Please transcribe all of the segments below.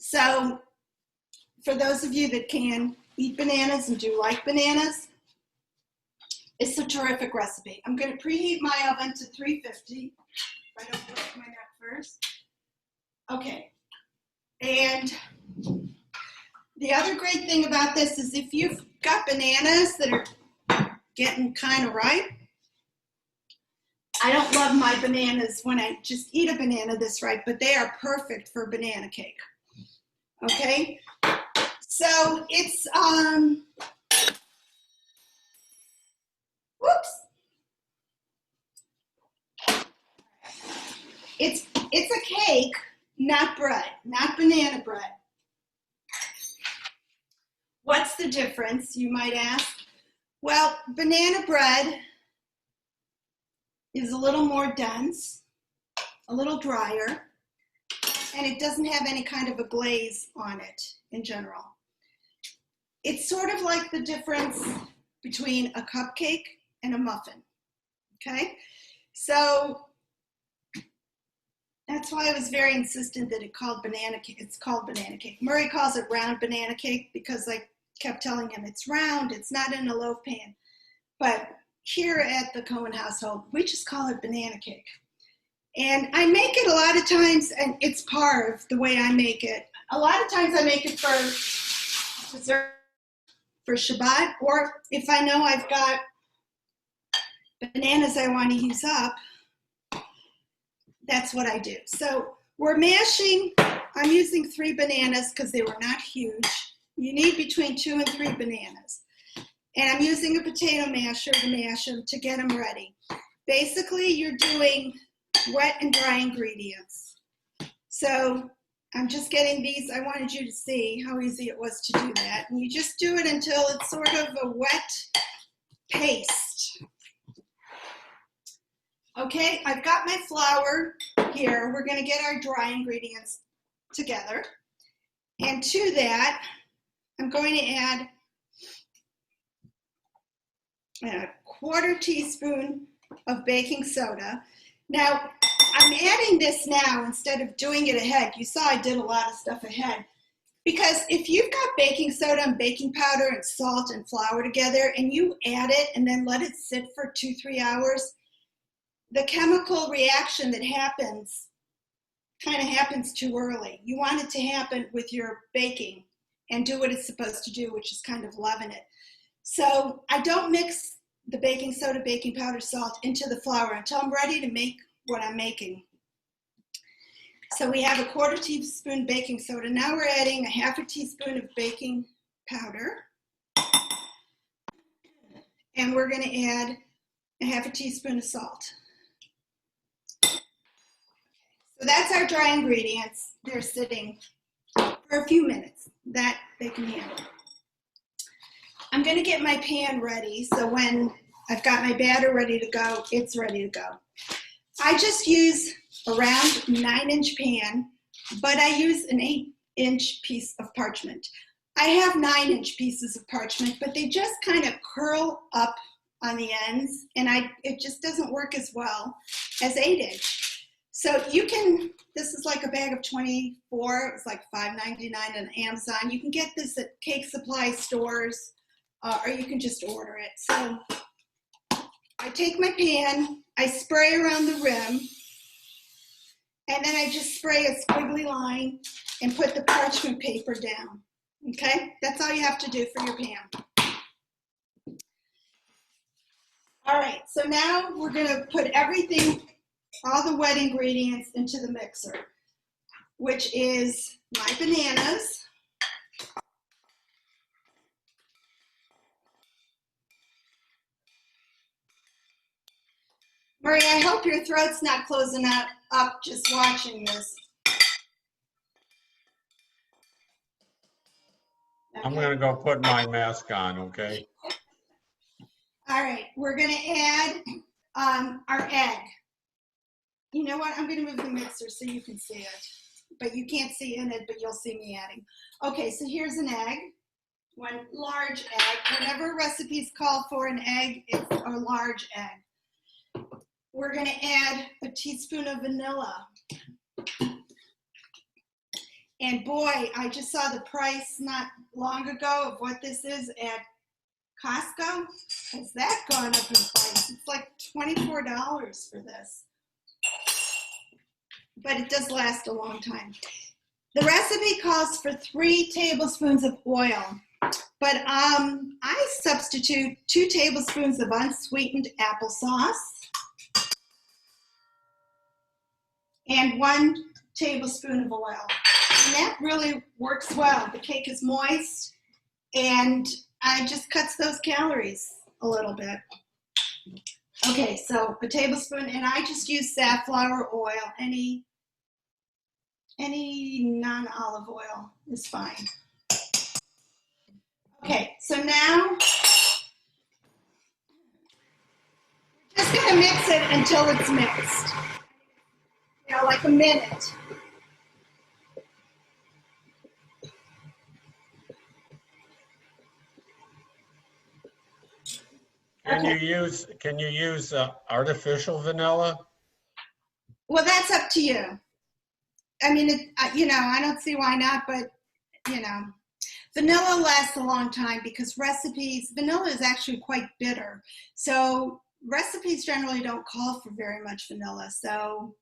So for those of you that can eat bananas and do like bananas, it's a terrific recipe. I'm going to preheat my oven to 350. If I don't break my neck first. Okay. And the other great thing about this is if you've got bananas that are getting kind of ripe, I don't love my bananas when I just eat a banana this ripe, but they are perfect for banana cake. Okay? So it's, whoops. It's a cake, not bread, not banana bread. What's the difference, you might ask? Well, banana bread is a little more dense, a little drier, and it doesn't have any kind of a glaze on it in general. It's sort of like the difference between a cupcake and a muffin, okay? So that's why I was very insistent that it's called banana cake. Murray calls it round banana cake because I kept telling him it's round, it's not in a loaf pan. But here at the Cohen household, we just call it banana cake. And I make it a lot of times, and it's part of the way I make it. A lot of times I make it for dessert, for Shabbat, or if I know I've got bananas I want to use up, that's what I do. So we're mashing, I'm using 3 bananas because they were not huge. You need between 2 and 3 bananas. And I'm using a potato masher to mash them to get them ready. Basically, you're doing wet and dry ingredients. So I'm just getting these. I wanted you to see how easy it was to do that. And you just do it until it's sort of a wet paste. Okay, I've got my flour here. We're going to get our dry ingredients together. And to that, I'm going to add a 1/4 teaspoon of baking soda. Now, I'm adding this now instead of doing it ahead. You saw I did a lot of stuff ahead. Because if you've got baking soda and baking powder and salt and flour together and you add it and then let it sit for 2-3 hours, the chemical reaction that happens kind of happens too early. You want it to happen with your baking and do what it's supposed to do, which is kind of leaven it. So I don't mix the baking soda, baking powder, salt into the flour until I'm ready to make what I'm making. So we have a 1/4 teaspoon baking soda. Now we're adding a 1/2 teaspoon of baking powder. And we're going to add a 1/2 teaspoon of salt. So that's our dry ingredients. They're sitting for a few minutes. That they can handle. I'm going to get my pan ready, so when I've got my batter ready to go, it's ready to go. I just use a round 9-inch pan, but I use an 8-inch piece of parchment. I have 9-inch pieces of parchment, but they just kind of curl up on the ends, and it just doesn't work as well as 8-inch. So you can, this is like a bag of 24, it's like $5.99 on Amazon. You can get this at cake supply stores, or you can just order it. So I take my pan, I spray around the rim, and then I just spray a squiggly line and put the parchment paper down. Okay, that's all you have to do for your pan. All right, so now we're gonna put everything, all the wet ingredients into the mixer, which is my bananas, Murray, I hope your throat's not closing up just watching this. Okay. I'm going to go put my mask on, okay? All right, we're going to add our egg. You know what? I'm going to move the mixer so you can see it. But you can't see in it, but you'll see me adding. Okay, so here's an egg, one large egg. Whenever recipes call for an egg, it's a large egg. We're going to add a teaspoon of vanilla. And boy, I just saw the price not long ago of what this is at Costco. Has that gone up in price? It's like $24 for this. But it does last a long time. The recipe calls for 3 tablespoons of oil, but I substitute 2 tablespoons of unsweetened applesauce and 1 tablespoon of oil. And that really works well. The cake is moist, and it just cuts those calories a little bit. Okay, so a tablespoon, and I just use safflower oil. Any non-olive oil is fine. Okay, so now we're just gonna mix it until it's mixed. You know, like a minute. Can you use artificial vanilla? Well, that's up to you. I mean, you know, I don't see why not, but you know, vanilla lasts a long time because vanilla is actually quite bitter. So recipes generally don't call for very much vanilla. So,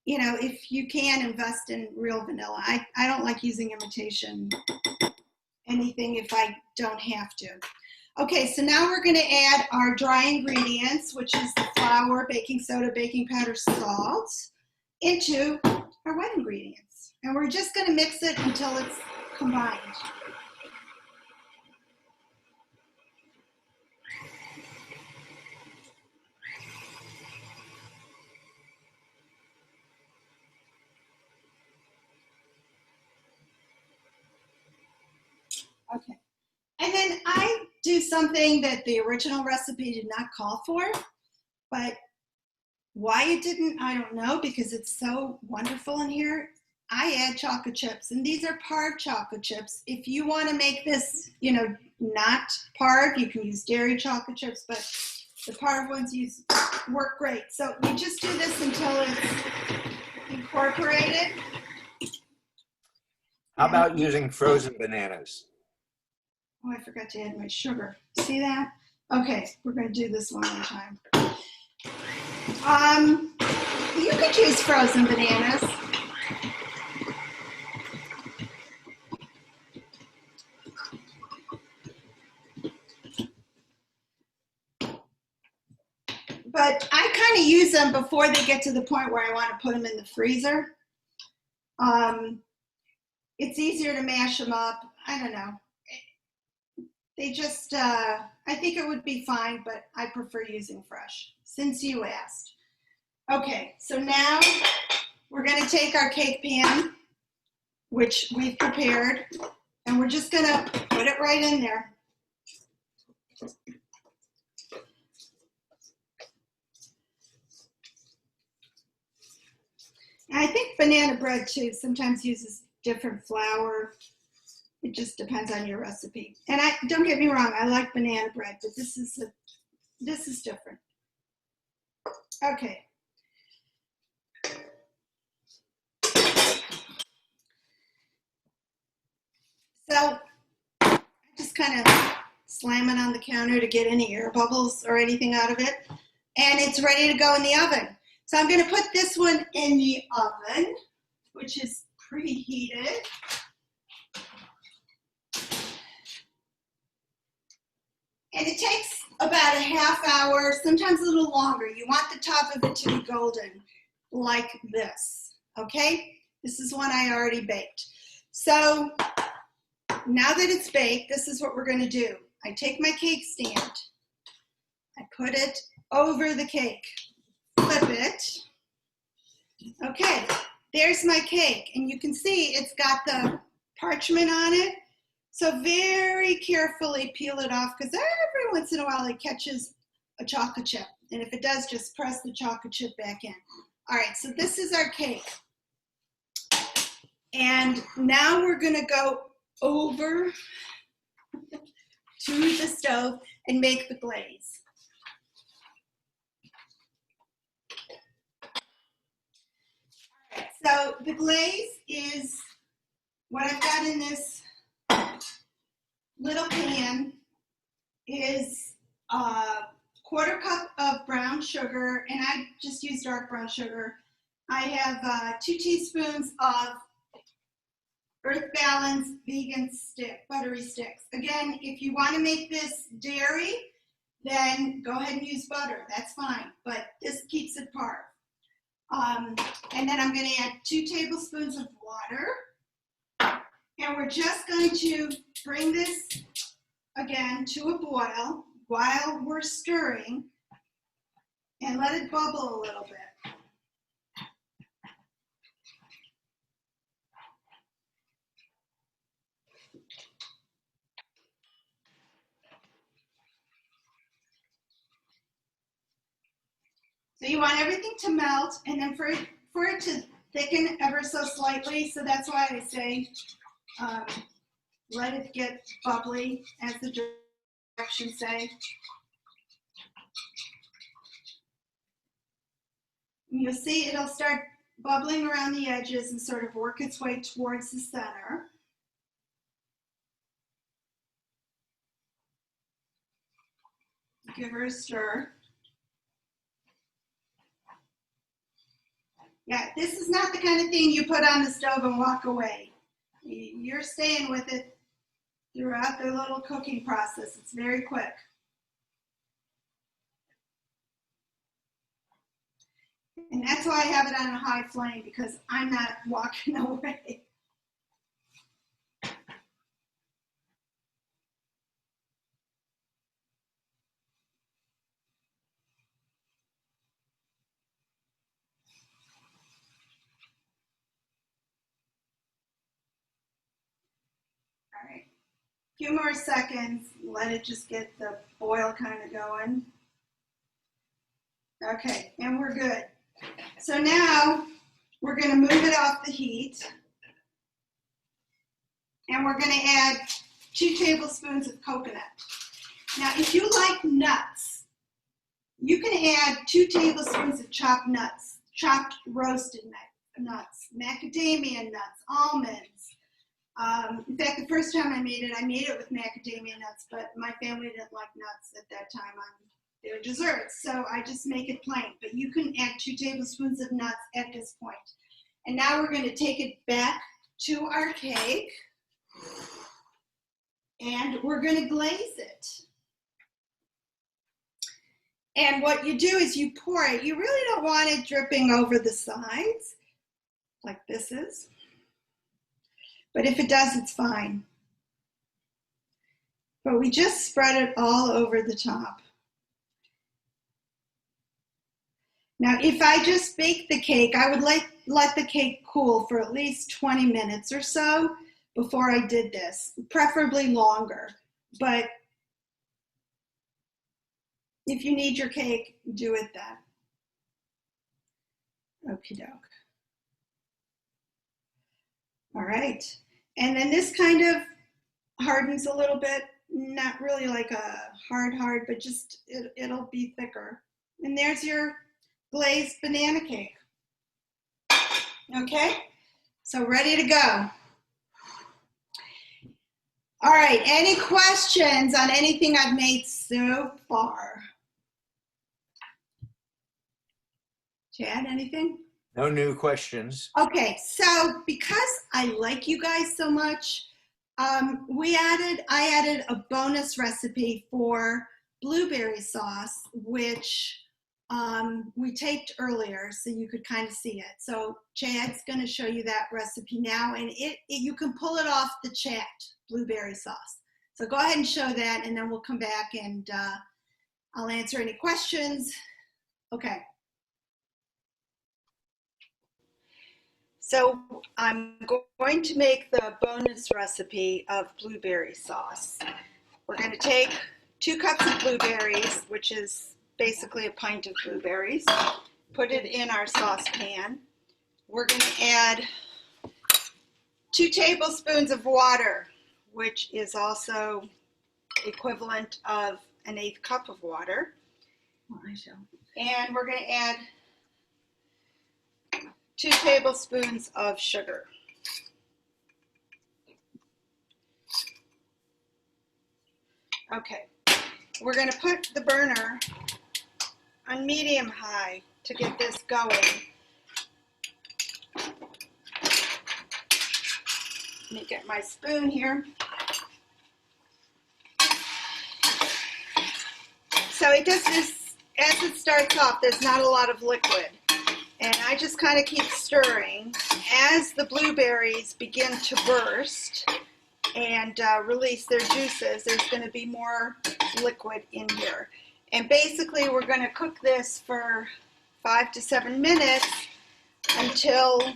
you know, if you can invest in real vanilla, I don't like using imitation anything if I don't have to. Okay, so now we're going to add our dry ingredients, which is the flour, baking soda, baking powder, salt, into our wet ingredients. And we're just going to mix it until it's combined. Okay. And then I do something that the original recipe did not call for, but why it didn't, I don't know, because it's so wonderful in here. I add chocolate chips, and these are Parve chocolate chips. If you want to make this, you know, not Parve, you can use dairy chocolate chips, but the Parve ones work great. So you just do this until it's incorporated. How about using frozen bananas? Oh, I forgot to add my sugar. See that? Okay, we're going to do this one more time. You could use frozen bananas. But I kind of use them before they get to the point where I want to put them in the freezer. It's easier to mash them up. I don't know. They just, I think it would be fine, but I prefer using fresh, since you asked. Okay, so now we're going to take our cake pan, which we've prepared, and we're just going to put it right in there. And I think banana bread, too, sometimes uses different flour. It just depends on your recipe. And don't get me wrong, I like banana bread, but this is different. Okay. So I just kind of slam it on the counter to get any air bubbles or anything out of it. And it's ready to go in the oven. So I'm going to put this one in the oven, which is preheated. And it takes about a half hour, sometimes a little longer. You want the top of it to be golden, like this, okay? This is one I already baked. So now that it's baked, this is what we're gonna do. I take my cake stand, I put it over the cake, flip it. Okay, there's my cake. And you can see it's got the parchment on it. So very carefully peel it off, because every once in a while it catches a chocolate chip. And if it does, just press the chocolate chip back in. All right, so this is our cake. And now we're gonna go over to the stove and make the glaze. All right, so the glaze is what I've got in this little pan is a quarter cup of brown sugar, and I just use dark brown sugar. I have 2 teaspoons of Earth Balance vegan buttery sticks. Again, if you want to make this dairy, then go ahead and use butter. That's fine, but this keeps it par. And then I'm going to add 2 tablespoons of water. And we're just going to bring this again to a boil while we're stirring and let it bubble a little bit. So you want everything to melt, and then for it to thicken ever so slightly, so that's why I say let it get bubbly, as the directions say. And you'll see it'll start bubbling around the edges and sort of work its way towards the center. Give her a stir. Yeah, this is not the kind of thing you put on the stove and walk away. You're staying with it throughout the little cooking process. It's very quick. And that's why I have it on a high flame, because I'm not walking away. All right, a few more seconds, let it just get the boil kind of going. Okay, and we're good. So now we're going to move it off the heat, and we're going to add 2 tablespoons of coconut. Now, if you like nuts, you can add 2 tablespoons of chopped nuts, chopped roasted nuts, macadamia nuts, almonds. In fact, the first time I made it with macadamia nuts, but my family didn't like nuts at that time on their desserts, so I just make it plain. But you can add 2 tablespoons of nuts at this point. And now we're going to take it back to our cake, and we're going to glaze it. And what you do is you pour it. You really don't want it dripping over the sides, like this is. But if it does, it's fine. But we just spread it all over the top. Now, if I just baked the cake, I would let the cake cool for at least 20 minutes or so before I did this, preferably longer. But if you need your cake, do it then. Okie doke. All right. And then this kind of hardens a little bit, not really like a hard, but just it'll be thicker. And there's your glazed banana cake. Okay, so ready to go. All right, any questions on anything I've made so far? Chad, anything? No new questions. Okay, so because I like you guys so much, I added a bonus recipe for blueberry sauce, which we taped earlier so you could kind of see it. So Chad's going to show you that recipe now, and you can pull it off the chat, blueberry sauce. So go ahead and show that, and then we'll come back and I'll answer any questions. Okay. So I'm going to make the bonus recipe of blueberry sauce. We're going to take 2 cups of blueberries, which is basically a pint of blueberries, put it in our saucepan. We're going to add 2 tablespoons of water, which is also equivalent of an 1/8 cup of water. And we're going to add 2 tablespoons of sugar. Okay, we're going to put the burner on medium high to get this going. Let me get my spoon here. So it does this, as it starts off, there's not a lot of liquid. And I just kind of keep stirring. As the blueberries begin to burst and release their juices, there's going to be more liquid in here. And basically we're going to cook this for 5 to 7 minutes until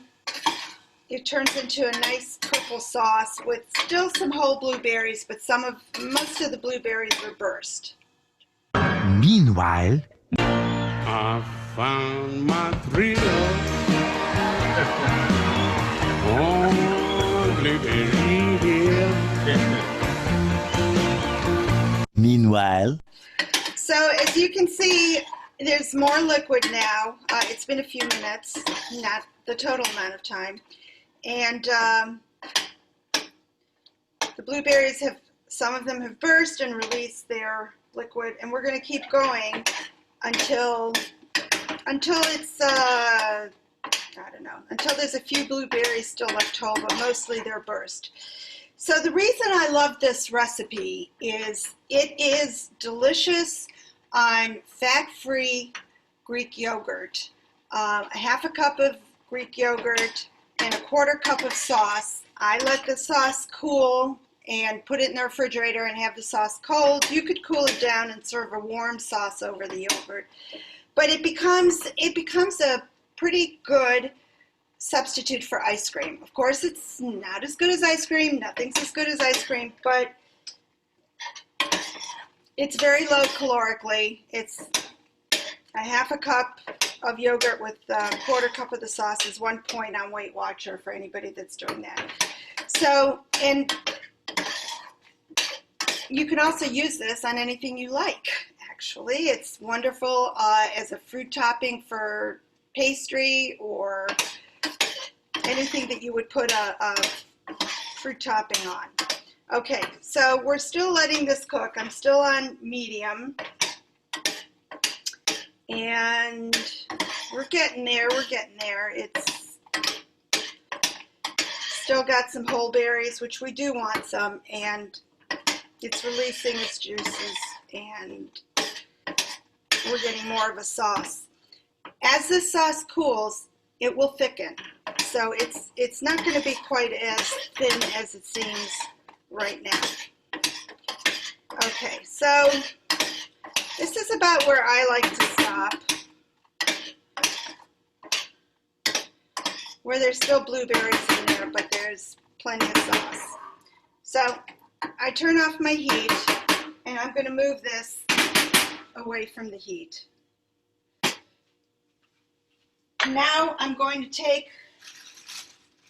it turns into a nice purple sauce with still some whole blueberries, but most of the blueberries are burst. Meanwhile, I found my thrill on Blueberry Hill. meanwhile, So as you can see, there's more liquid now. It's been a few minutes, not the total amount of time. And the blueberries some of them have burst and released their liquid, and we're going to keep going until it's, I don't know, until there's a few blueberries still left whole, but mostly they're burst. So the reason I love this recipe is it is delicious on fat-free Greek yogurt. A half a cup of Greek yogurt and a quarter cup of sauce. I let the sauce cool and put it in the refrigerator and have the sauce cold. You could cool it down and serve a warm sauce over the yogurt. But it becomes a pretty good substitute for ice cream. Of course, it's not as good as ice cream. Nothing's as good as ice cream, but it's very low calorically. It's a half a cup of yogurt with a quarter cup of the sauce is 1 point on Weight Watcher for anybody that's doing that. So, and you can also use this on anything you like, actually. It's wonderful as a fruit topping for pastry or anything that you would put a fruit topping on. Okay, so we're still letting this cook. I'm still on medium. And we're getting there, It's still got some whole berries, which we do want some, and it's releasing its juices, and we're getting more of a sauce. As this sauce cools, it will thicken. So it's not going to be quite as thin as it seems right now. Okay, so this is about where I like to stop, where there's still blueberries in there, but there's plenty of sauce. So I turn off my heat, and I'm going to move this away from the heat. Now I'm going to take,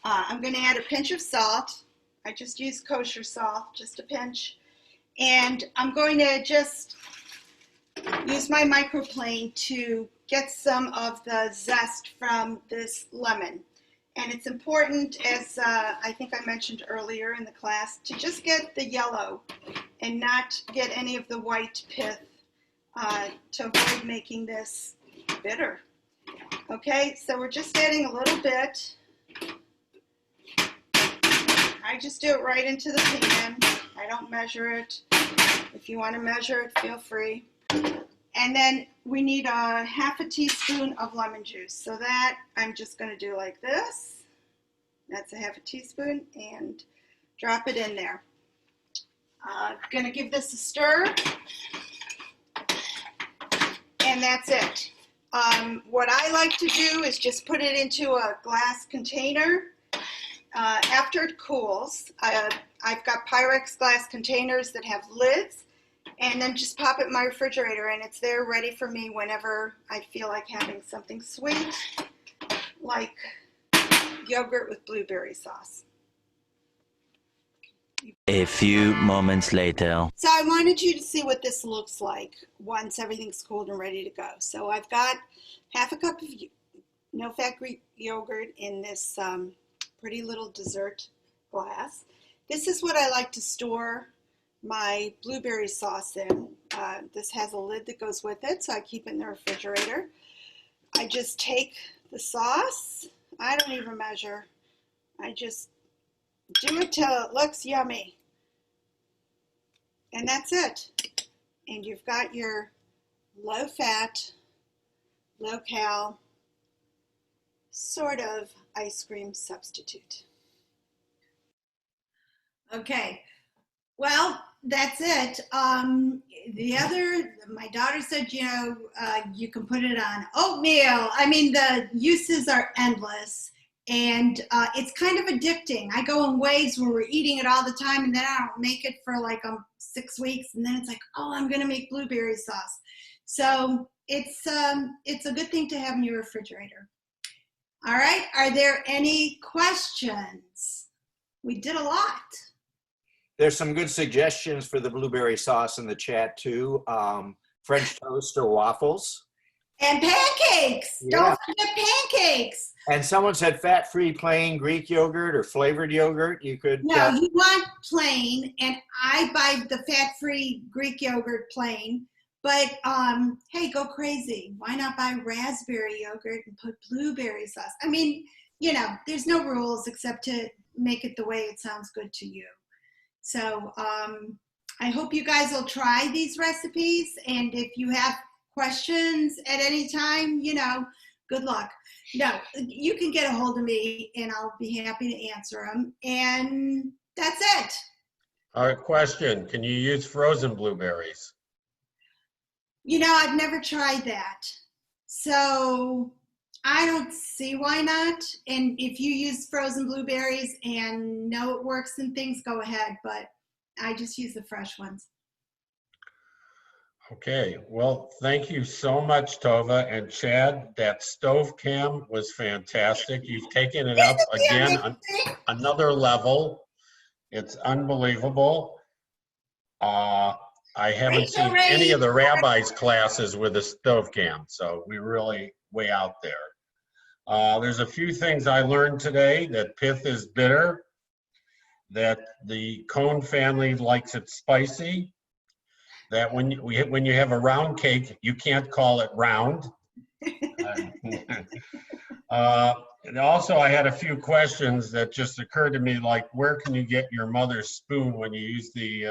I'm going to add a pinch of salt. I just use kosher salt, just a pinch. And I'm going to just use my microplane to get some of the zest from this lemon. And it's important, as I think I mentioned earlier in the class, to just get the yellow and not get any of the white pith to avoid making this bitter. Okay, so we're just adding a little bit. I just do it right into the pan. I don't measure it. If you want to measure it, feel free. And then we need a half a teaspoon of lemon juice. So that I'm just going to do like this. That's a half a teaspoon, and drop it in there. Going to give this a stir. And that's it. What I like to do is just put it into a glass container. After it cools, I've got Pyrex glass containers that have lids, and then just pop it in my refrigerator, and it's there ready for me whenever I feel like having something sweet, like yogurt with blueberry sauce. a few moments later. So I wanted you to see what this looks like once everything's cooled and ready to go. So I've got half a cup of no-fat Greek yogurt in this pretty little dessert glass. This is what I like to store my blueberry sauce in. This has a lid that goes with it, so I keep it in the refrigerator. I just take the sauce. I don't even measure. I just do it till it looks yummy. And that's it. And you've got your low fat, low cal, sort of ice cream substitute. Okay, well, that's it. My daughter said, you can put it on oatmeal. I mean, the uses are endless, and it's kind of addicting. I go in waves where we're eating it all the time, and then I don't make it for like 6 weeks, and then it's like, oh, I'm gonna make blueberry sauce. So it's a good thing to have in your refrigerator. All right, are there any questions? We did a lot. There's some good suggestions for the blueberry sauce in the chat too. French toast or waffles. And pancakes. Yeah. Don't forget pancakes. And someone said fat-free plain Greek yogurt or flavored yogurt. You could. No, you want plain, and I buy the fat-free Greek yogurt plain. But hey, go crazy. Why not buy raspberry yogurt and put blueberry sauce? I mean, there's no rules except to make it the way it sounds good to you. So I hope you guys will try these recipes, and if you have questions at any time, good luck. No, you can get a hold of me, and I'll be happy to answer them, and that's it. All right, question. Can you use frozen blueberries? I've never tried that, so I don't see why not. And if you use frozen blueberries and know it works and things, go ahead. But I just use the fresh ones. Okay, well, thank you so much, Tova. And Chad, that stove cam was fantastic. You've taken it up again, another level. It's unbelievable. I haven't seen any of the rabbis' classes with a stove cam, so we're really way out there. There's a few things I learned today: that pith is bitter, that the Cohen family likes it spicy, that when you have a round cake, you can't call it round. And also, I had a few questions that just occurred to me, like where can you get your mother's spoon when you use the,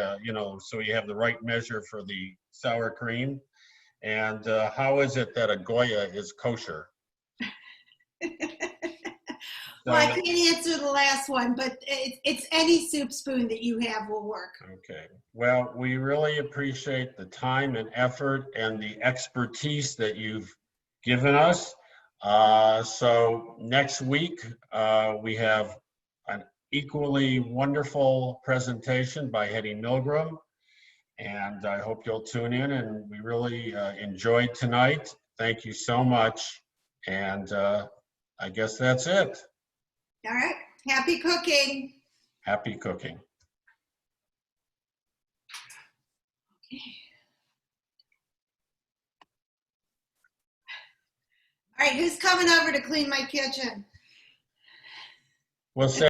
so you have the right measure for the sour cream? And how is it that a Goya is kosher? Well, I can't answer the last one, but it's any soup spoon that you have will work. Okay. Well, we really appreciate the time and effort and the expertise that you've given us. So next week, we have an equally wonderful presentation by Hetty Milgram, and I hope you'll tune in, and we really enjoyed tonight. Thank you so much, and I guess that's it. All right. Happy cooking. Happy cooking. Okay. All right, who's coming over to clean my kitchen? We'll say